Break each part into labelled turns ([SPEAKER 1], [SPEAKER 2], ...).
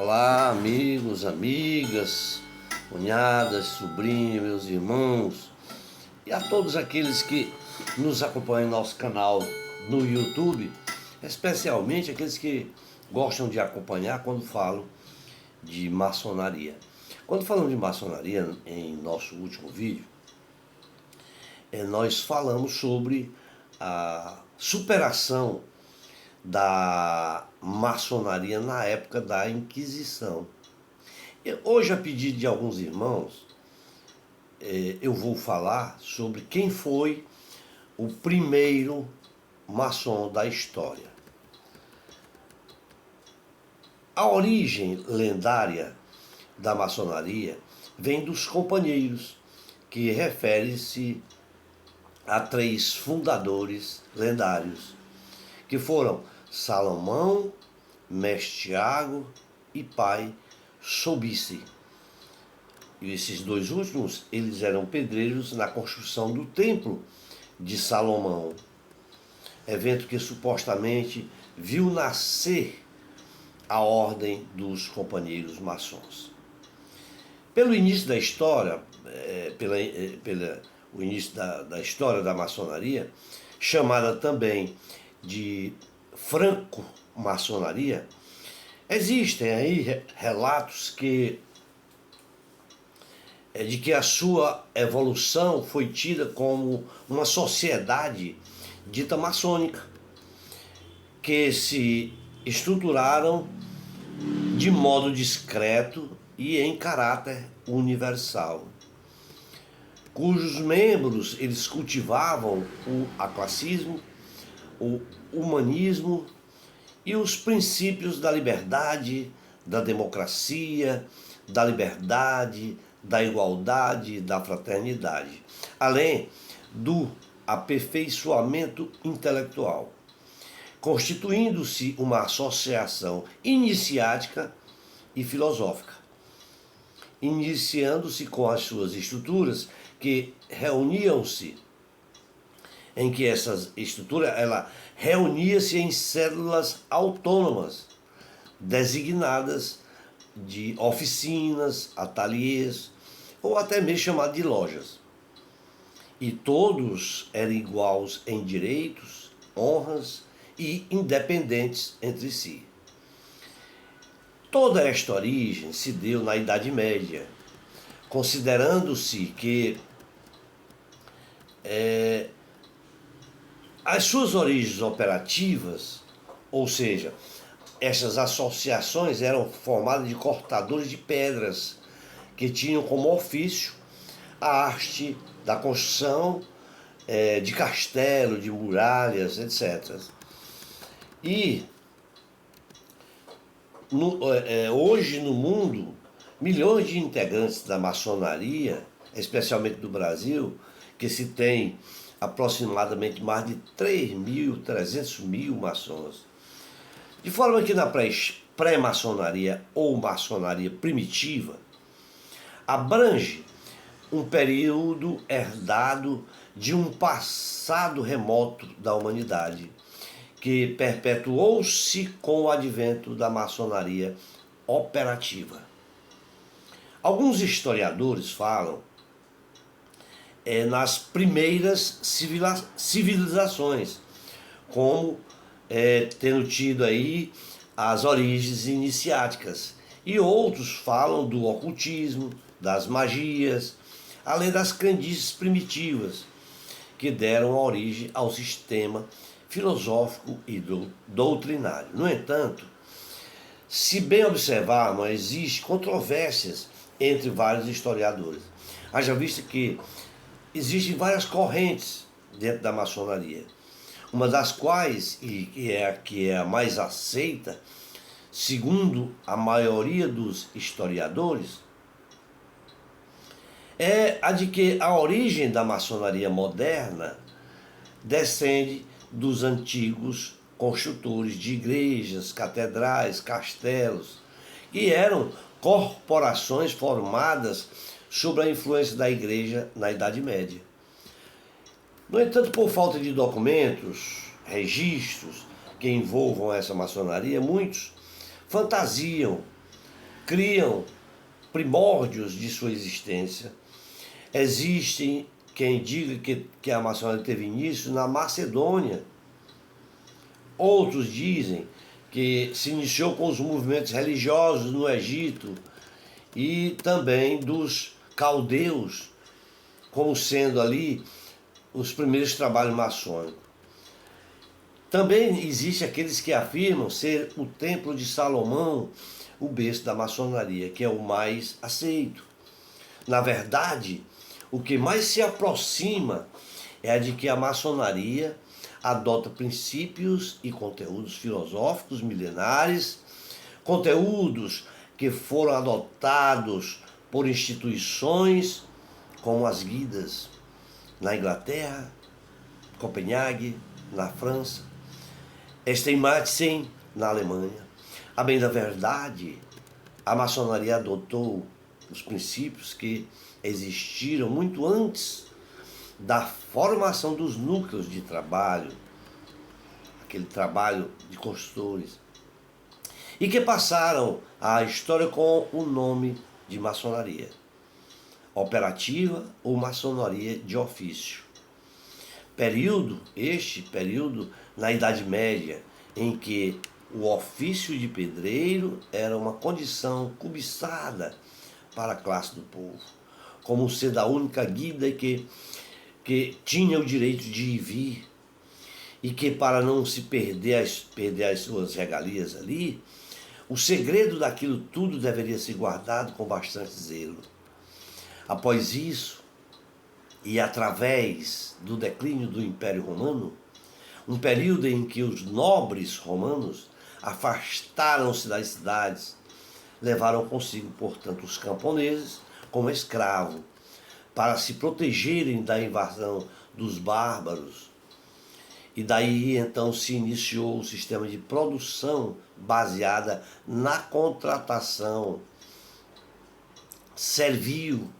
[SPEAKER 1] Olá, amigos, amigas, cunhadas, sobrinhos, meus irmãos e a todos aqueles que nos acompanham no nosso canal no YouTube, especialmente aqueles que gostam de acompanhar quando falo de maçonaria. Quando falamos de maçonaria, em nosso último vídeo, nós falamos sobre a superação da maçonaria na época da Inquisição. Hoje, a pedido de alguns irmãos, eu vou falar sobre quem foi o primeiro maçom da história. A origem lendária da maçonaria vem dos companheiros, que refere-se a 3 fundadores lendários, que foram Salomão, Mestre Tiago e pai Sobice. E esses 2 últimos, eles eram pedreiros na construção do templo de Salomão, evento que supostamente viu nascer a ordem dos companheiros maçons. Pelo início da história, o início da história da maçonaria, chamada também de franco-maçonaria, existem aí relatos de que a sua evolução foi tida como uma sociedade dita maçônica, que se estruturaram de modo discreto e em caráter universal, cujos membros eles cultivavam o aclassismo, o humanismo e os princípios da liberdade, da democracia, da liberdade, da igualdade, da fraternidade, além do aperfeiçoamento intelectual, constituindo-se uma associação iniciática e filosófica, iniciando-se com as suas estruturas que reuniam-se, em que essa estrutura ela reunia-se em células autônomas, designadas de oficinas, ateliês, ou até mesmo chamado de lojas. E todos eram iguais em direitos, honras e independentes entre si. Toda esta origem se deu na Idade Média, considerando-se que as suas origens operativas, ou seja, essas associações eram formadas de cortadores de pedras, que tinham como ofício a arte da construção de castelo, de muralhas, etc. E hoje no mundo, milhões de integrantes da maçonaria, especialmente do Brasil, que se tem aproximadamente mais de 3.000 maçons. De forma que na pré-maçonaria ou maçonaria primitiva, abrange um período herdado de um passado remoto da humanidade, que perpetuou-se com o advento da maçonaria operativa. Alguns historiadores falam nas primeiras civilizações, como tendo tido aí as origens iniciáticas, e outros falam do ocultismo, das magias, além das crendices primitivas, que deram origem ao sistema filosófico e doutrinário. No entanto, se bem observarmos, existem controvérsias entre vários historiadores. Haja vista que existem várias correntes dentro da maçonaria, uma das quais, e que é a mais aceita, segundo a maioria dos historiadores, é a de que a origem da maçonaria moderna descende dos antigos construtores de igrejas, catedrais, castelos, que eram corporações formadas sob a influência da igreja na Idade Média. No entanto, por falta de documentos, registros que envolvam essa maçonaria, muitos fantasiam criam primórdios de sua existência. Existem quem diga que a maçonaria teve início na Macedônia. Outros dizem que se iniciou com os movimentos religiosos no Egito e também dos caldeus, como sendo ali os primeiros trabalhos maçônicos. Também existe aqueles que afirmam ser o Templo de Salomão o berço da maçonaria, que é o mais aceito. Na verdade, o que mais se aproxima é a de que a maçonaria adota princípios e conteúdos filosóficos milenares, conteúdos que foram adotados por instituições como as guildas na Inglaterra, Copenhague, na França, Steinmetzen, na Alemanha. A bem da verdade, a maçonaria adotou os princípios que existiram muito antes da formação dos núcleos de trabalho, aquele trabalho de consultores, e que passaram à história com o nome de maçonaria operativa ou maçonaria de ofício. Período na Idade Média, em que o ofício de pedreiro era uma condição cobiçada para a classe do povo, como sendo a única guilda que tinha o direito de ir e vir, e que para não se perder as suas regalias ali, o segredo daquilo tudo deveria ser guardado com bastante zelo. Após isso, e através do declínio do Império Romano, um período em que os nobres romanos afastaram-se das cidades, levaram consigo, portanto, os camponeses como escravos, para se protegerem da invasão dos bárbaros. E daí então se iniciou o sistema de produção baseada na contratação servil,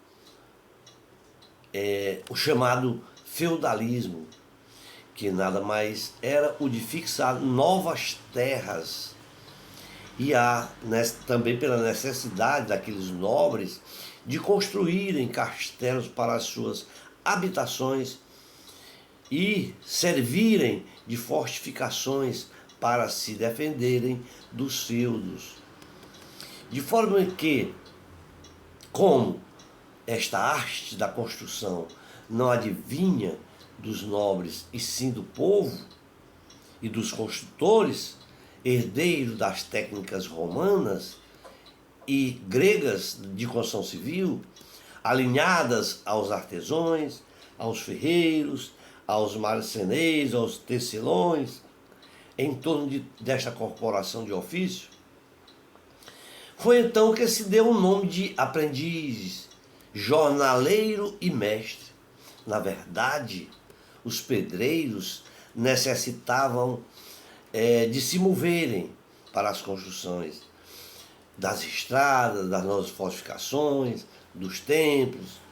[SPEAKER 1] o chamado feudalismo, que nada mais era o de fixar novas terras. E há também pela necessidade daqueles nobres de construírem castelos para as suas habitações e servirem de fortificações para se defenderem dos feudos. De forma que, como esta arte da construção não adivinha dos nobres e sim do povo e dos construtores, herdeiro das técnicas romanas e gregas de construção civil, alinhadas aos artesãos, aos ferreiros, aos marceneiros, aos tecelões, em torno desta corporação de ofício, foi então que se deu o nome de aprendizes, jornaleiro e mestre. Na verdade, os pedreiros necessitavam de se moverem para as construções das estradas, das novas fortificações, dos templos,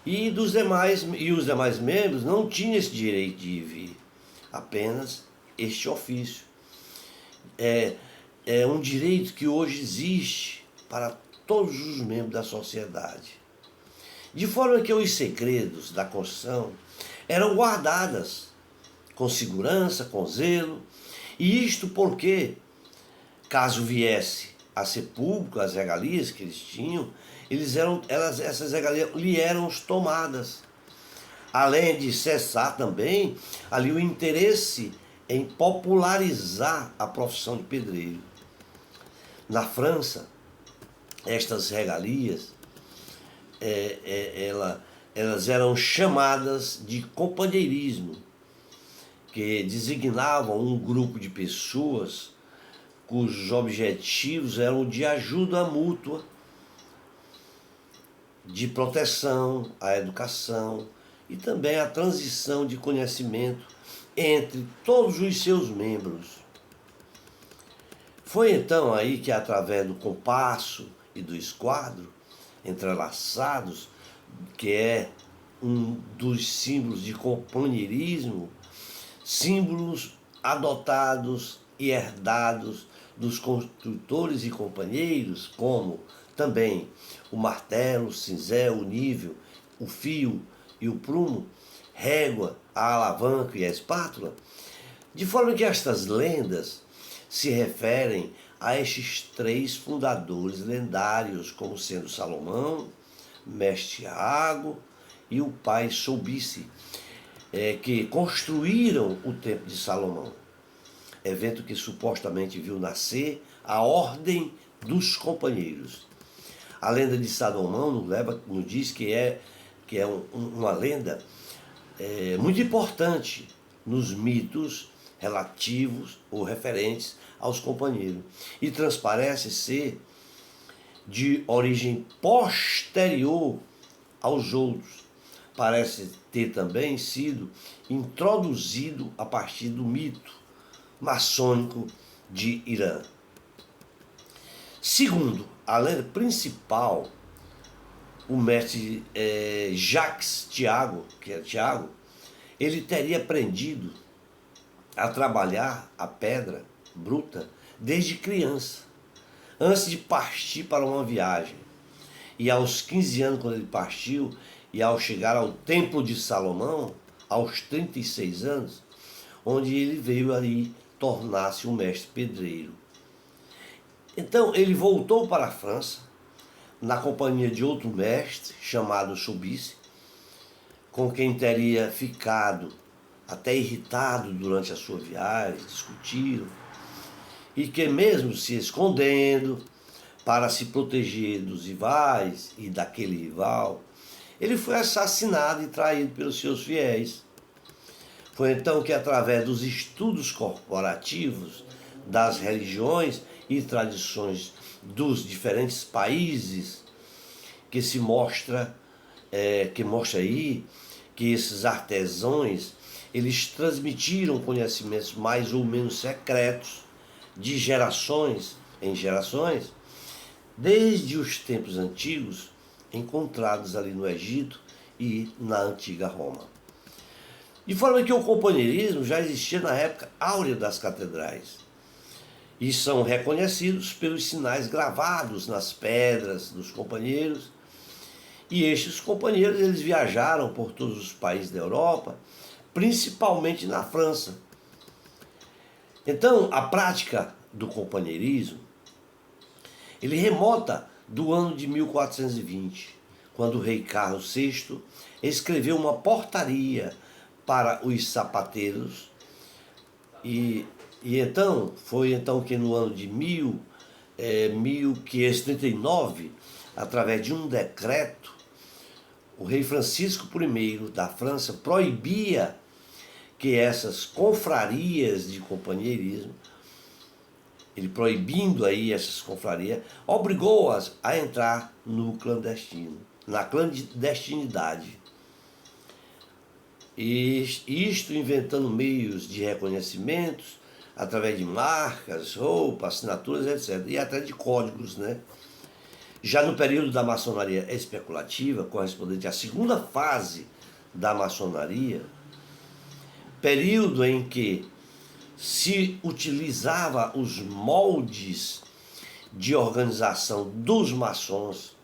[SPEAKER 1] e os demais membros não tinham esse direito de ir e vir, apenas este ofício. É um direito que hoje existe para todos os membros da sociedade. De forma que os segredos da construção eram guardados com segurança, com zelo, e isto porque, caso viesse a ser público as regalias que eles tinham, essas regalias lhe eram tomadas. Além de cessar também ali o interesse em popularizar a profissão de pedreiro. Na França, estas regalias elas eram chamadas de companheirismo, que designavam um grupo de pessoas cujos objetivos eram de ajuda mútua, de proteção à educação e também a transição de conhecimento entre todos os seus membros. Foi então aí que, através do compasso e do esquadro entrelaçados, que é um dos símbolos de companheirismo, símbolos adotados e herdados dos construtores e companheiros, como também o martelo, o cinzel, o nível, o fio e o prumo, régua, a alavanca e a espátula, de forma que estas lendas se referem a estes três fundadores lendários, como sendo Salomão, mestre Iago e o pai Soubice, que construíram o Templo de Salomão, evento que supostamente viu nascer a Ordem dos Companheiros. A lenda de Salomão nos diz que é uma lenda muito importante nos mitos relativos ou referentes aos companheiros, e transparece ser de origem posterior aos outros. Parece ter também sido introduzido a partir do mito maçônico de Irã. Segundo a lenda principal, o mestre Jacques Tiago, que é Tiago, ele teria aprendido a trabalhar a pedra bruta desde criança, antes de partir para uma viagem. E aos 15 anos, quando ele partiu, e ao chegar ao Templo de Salomão, aos 36 anos, onde ele veio ali tornar-se um mestre pedreiro. Então ele voltou para a França, na companhia de outro mestre, chamado Soubice, com quem teria ficado até irritado durante a sua viagem, discutiram, e que mesmo se escondendo para se proteger dos rivais e daquele rival, ele foi assassinado e traído pelos seus fiéis. Foi então que, através dos estudos corporativos das religiões e tradições dos diferentes países, que mostra aí que esses artesãos eles transmitiram conhecimentos mais ou menos secretos de gerações em gerações, desde os tempos antigos, encontrados ali no Egito e na antiga Roma. De forma que o companheirismo já existia na época áurea das catedrais, e são reconhecidos pelos sinais gravados nas pedras dos companheiros. E estes companheiros eles viajaram por todos os países da Europa, principalmente na França. Então, a prática do companheirismo, ele remota do ano de 1420, quando o rei Carlos VI escreveu uma portaria para os sapateiros, e então, foi então que no ano de 1539, através de um decreto, o rei Francisco I da França proibia que essas confrarias de companheirismo, ele proibindo aí essas confrarias, obrigou-as a entrar no clandestino, na clandestinidade. E isto inventando meios de reconhecimentos, através de marcas, roupas, assinaturas, etc. E até de códigos, né? Já no período da maçonaria especulativa, correspondente à segunda fase da maçonaria, período em que se utilizava os moldes de organização dos maçons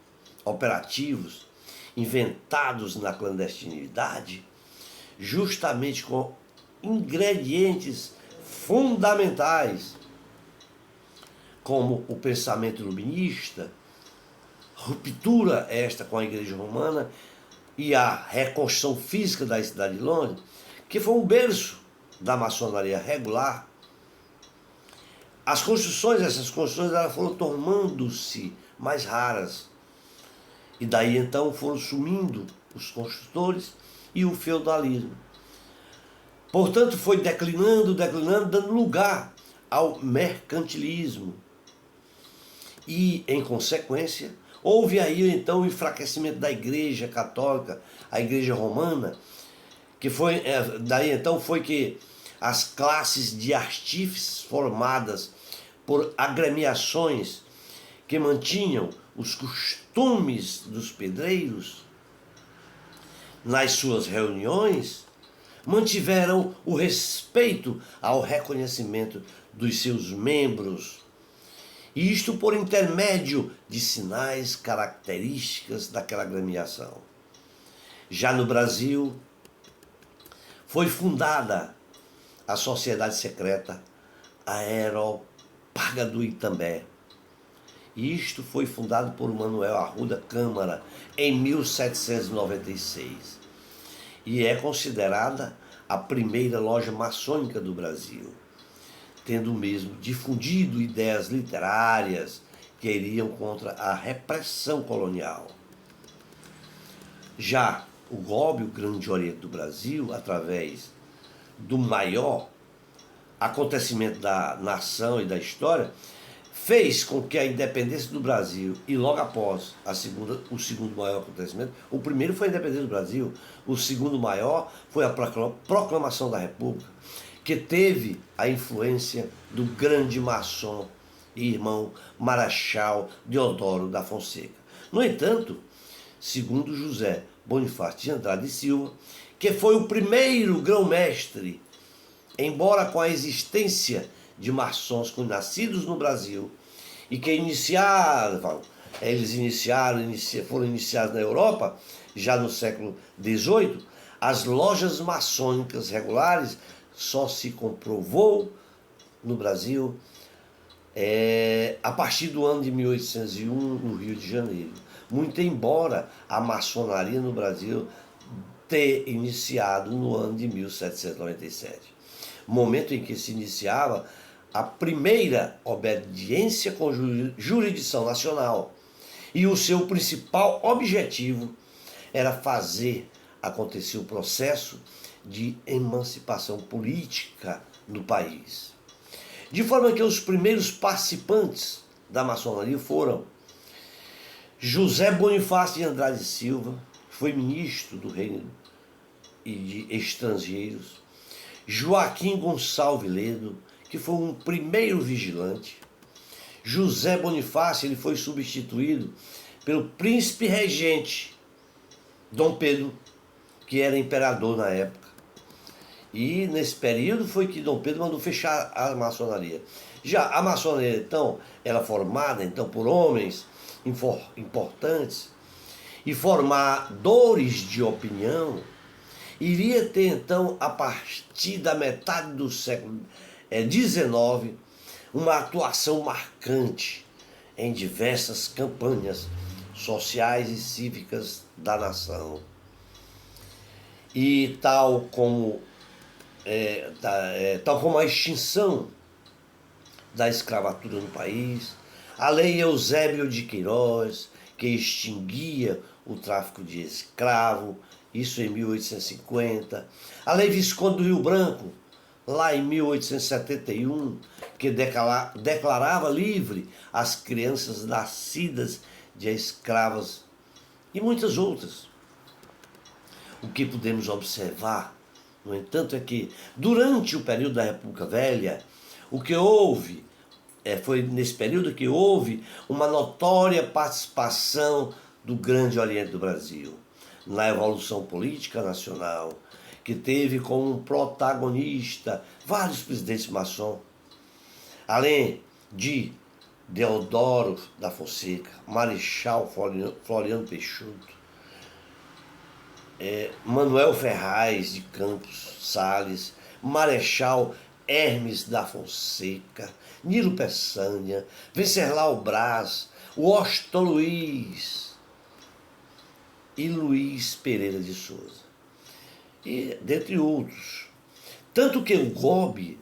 [SPEAKER 1] operativos, inventados na clandestinidade, justamente com ingredientes fundamentais, como o pensamento iluminista, ruptura esta com a Igreja Romana e a reconstrução física da cidade de Londres, que foi um berço da maçonaria regular. Essas construções elas foram tornando-se mais raras, e daí então foram sumindo os construtores e o feudalismo. Portanto, foi declinando, dando lugar ao mercantilismo. E, em consequência, houve aí então o enfraquecimento da Igreja Católica, a Igreja Romana, que foi, daí então foi que as classes de artífices formadas por agremiações que mantinham os costumes dos pedreiros nas suas reuniões, mantiveram o respeito ao reconhecimento dos seus membros e isto por intermédio de sinais características daquela agremiação. Já no Brasil, foi fundada a Sociedade Secreta Aeropaga do Itambé. Isto foi fundado por Manuel Arruda Câmara em 1796 e é considerada a primeira loja maçônica do Brasil, tendo mesmo difundido ideias literárias que iriam contra a repressão colonial. Já o GOB, o Grande Oriente do Brasil, através do maior acontecimento da nação e da história, fez com que a independência do Brasil, e logo após o segundo maior acontecimento, o primeiro foi a independência do Brasil, o segundo maior foi a proclamação da República, que teve a influência do grande maçom e irmão Marechal Deodoro da Fonseca. No entanto, segundo José Bonifácio de Andrade e Silva, que foi o primeiro grão-mestre, embora com a existência de maçons nascidos no Brasil e que foram iniciados na Europa, já no século XVIII, as lojas maçônicas regulares só se comprovou no Brasil a partir do ano de 1801, no Rio de Janeiro. Muito embora a maçonaria no Brasil ter iniciado no ano de 1797, momento em que se iniciava a primeira obediência com jurisdição nacional, e o seu principal objetivo era fazer acontecer o processo de emancipação política no país. De forma que os primeiros participantes da maçonaria foram José Bonifácio de Andrade e Silva, que foi ministro do Reino e de Estrangeiros, Joaquim Gonçalves Ledo, que foi um primeiro vigilante. José Bonifácio ele foi substituído pelo príncipe regente Dom Pedro, que era imperador na época. E nesse período foi que Dom Pedro mandou fechar a maçonaria. Já a maçonaria, então, era formada então, por homens importantes e formadores de opinião, iria ter então, a partir da metade do século XIX, uma atuação marcante em diversas campanhas sociais e cívicas da nação. E tal como a extinção da escravatura no país, a lei Eusébio de Queiroz, que extinguia o tráfico de escravo, isso em 1850, a lei Visconde do Rio Branco, lá em 1871, que declarava livre as crianças nascidas de escravas, e muitas outras. O que podemos observar, no entanto, é que durante o período da República Velha, o que houve, foi nesse período que houve uma notória participação do Grande Oriente do Brasil na evolução política nacional, que teve como protagonista vários presidentes maçons, além de Deodoro da Fonseca, Marechal Floriano Peixoto, Manuel Ferraz de Campos Sales, Marechal Hermes da Fonseca, Nilo Peçanha, Venceslau Braz, Washington Luiz e Luiz Pereira de Souza, e dentre outros. Tanto que o GOB,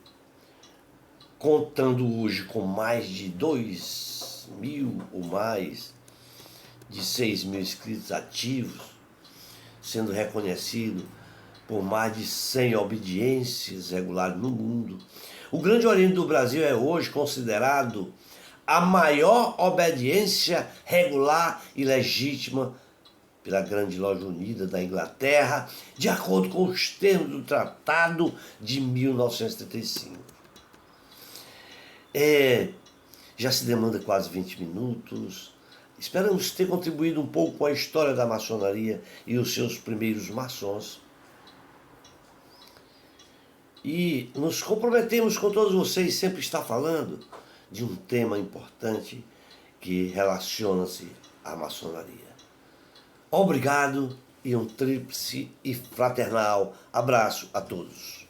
[SPEAKER 1] contando hoje com mais de 2.000 ou mais de 6.000 inscritos ativos, sendo reconhecido por mais de 100 obediências regulares no mundo, o Grande Oriente do Brasil é hoje considerado a maior obediência regular e legítima pela Grande Loja Unida da Inglaterra, de acordo com os termos do Tratado de 1935. Já se demanda quase 20 minutos. Esperamos ter contribuído um pouco com a história da maçonaria e os seus primeiros maçons. E nos comprometemos com todos vocês sempre estar falando de um tema importante que relaciona-se à maçonaria. Obrigado e um tríplice e fraternal abraço a todos.